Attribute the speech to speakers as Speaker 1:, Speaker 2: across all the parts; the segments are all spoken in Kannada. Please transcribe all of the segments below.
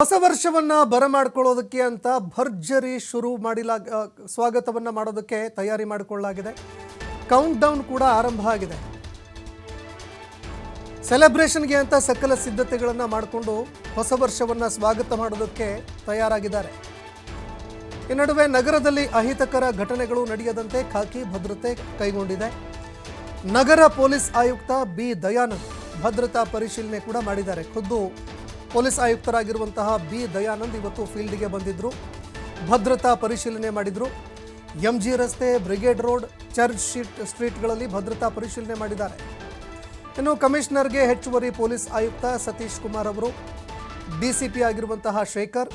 Speaker 1: ಹೊಸ ವರ್ಷವನ್ನ ಬರಮಾಡಿಕೊಳ್ಳೋದಕ್ಕೆ ಅಂತ ಭರ್ಜರಿ ಶುರು ಸ್ವಾಗತವನ್ನ ಮಾಡೋದಕ್ಕೆ ತಯಾರಿ ಮಾಡಿಕೊಳ್ಳಲಾಗಿದೆ. ಕೌಂಟ್ ಡೌನ್ ಕೂಡ ಆರಂಭ ಆಗಿದೆ. ಸೆಲೆಬ್ರೇಷನ್ಗೆ ಅಂತ ಸಕಲ ಸಿದ್ಧತೆಗಳನ್ನ ಮಾಡಿಕೊಂಡು ಹೊಸ ವರ್ಷವನ್ನ ಸ್ವಾಗತ ಮಾಡೋದಕ್ಕೆ ತಯಾರಾಗಿದ್ದಾರೆ. ಈ ನಡುವೆ ನಗರದಲ್ಲಿ ಅಹಿತಕರ ಘಟನೆಗಳು ನಡೆಯದಂತೆ ಖಾಕಿ ಭದ್ರತೆ ಕೈಗೊಂಡಿದೆ. ನಗರ ಪೊಲೀಸ್ ಆಯುಕ್ತ ಬಿ ದಯಾನಂದ್ ಭದ್ರತಾ ಪರಿಶೀಲನೆ ಕೂಡ ಮಾಡಿದ್ದಾರೆ. ಖುದ್ದು ಪೊಲೀಸ್ ಆಯುಕ್ತರಾಗಿರುವಂತಹ ಬಿ ದಯಾನಂದ್ ಇವತ್ತು ಫೀಲ್ಡ್ಗೆ ಬಂದಿದ್ದರು, ಭದ್ರತಾ ಪರಿಶೀಲನೆ ಮಾಡಿದರು. ಎಂಜಿ ರಸ್ತೆ, ಬ್ರಿಗೇಡ್ ರೋಡ್, ಚರ್ಚ್ ಸ್ಟ್ರೀಟ್ಗಳಲ್ಲಿ ಭದ್ರತಾ ಪರಿಶೀಲನೆ ಮಾಡಿದ್ದಾರೆ. ಇನ್ನು ಕಮಿಷನರ್ಗೆ ಹೆಚ್ಚುವರಿ ಪೊಲೀಸ್ ಆಯುಕ್ತ ಸತೀಶ್ ಕುಮಾರ್ ಅವರು, ಡಿಸಿಪಿ ಆಗಿರುವಂತಹ ಶೇಖರ್,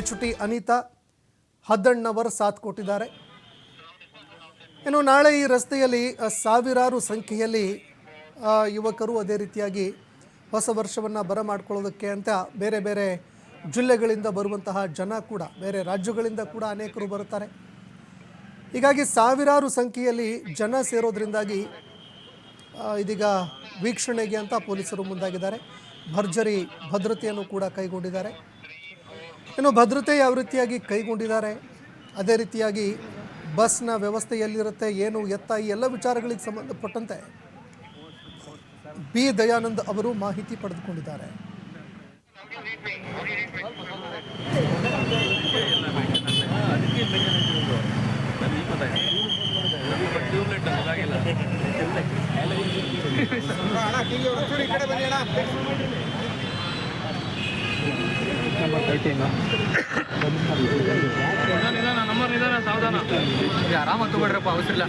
Speaker 1: HT ಅನಿತಾ, ಹದ್ದಣ್ಣವರ್ ಸಾಥ್ ಕೊಟ್ಟಿದ್ದಾರೆ. ಇನ್ನು ನಾಳೆ ಈ ರಸ್ತೆಯಲ್ಲಿ ಸಾವಿರಾರು ಸಂಖ್ಯೆಯಲ್ಲಿ ಯುವಕರು ಅದೇ ರೀತಿಯಾಗಿ ಹೊಸ ವರ್ಷವನ್ನು ಬರಮಾಡಿಕೊಳ್ಳೋದಕ್ಕೆ ಅಂತ ಬೇರೆ ಬೇರೆ ಜಿಲ್ಲೆಗಳಿಂದ ಬರುವಂತಹ ಜನ ಕೂಡ, ಬೇರೆ ರಾಜ್ಯಗಳಿಂದ ಕೂಡ ಅನೇಕರು ಬರುತ್ತಾರೆ. ಹೀಗಾಗಿ ಸಾವಿರಾರು ಸಂಖ್ಯೆಯಲ್ಲಿ ಜನ ಸೇರೋದ್ರಿಂದಾಗಿ ಇದೀಗ ವೀಕ್ಷಣೆಗೆ ಅಂತ ಪೊಲೀಸರು ಮುಂದಾಗಿದ್ದಾರೆ. ಭರ್ಜರಿ ಭದ್ರತೆಯನ್ನು ಕೂಡ ಕೈಗೊಂಡಿದ್ದಾರೆ. ಇನ್ನು ಭದ್ರತೆ ಯಾವ ರೀತಿಯಾಗಿ ಕೈಗೊಂಡಿದ್ದಾರೆ, ಅದೇ ರೀತಿಯಾಗಿ ಬಸ್ನ ವ್ಯವಸ್ಥೆ ಎಲ್ಲಿರುತ್ತೆ, ಏನು ಎತ್ತ, ಈ ಎಲ್ಲ ವಿಚಾರಗಳಿಗೆ ಸಂಬಂಧಪಟ್ಟಂತೆ ಬಿ ದಯಾನಂದ್ ಅವರು ಮಾಹಿತಿ ಪಡೆದುಕೊಂಡಿದ್ದಾರೆ.
Speaker 2: ನಂಬರ್ ನಿಧಾನ ಸಾವಧಾನ, ಆರಾಮಾಗಿ ತಗೊಳ್ರಪ್ಪ, ಅವಸರ ಇಲ್ಲ.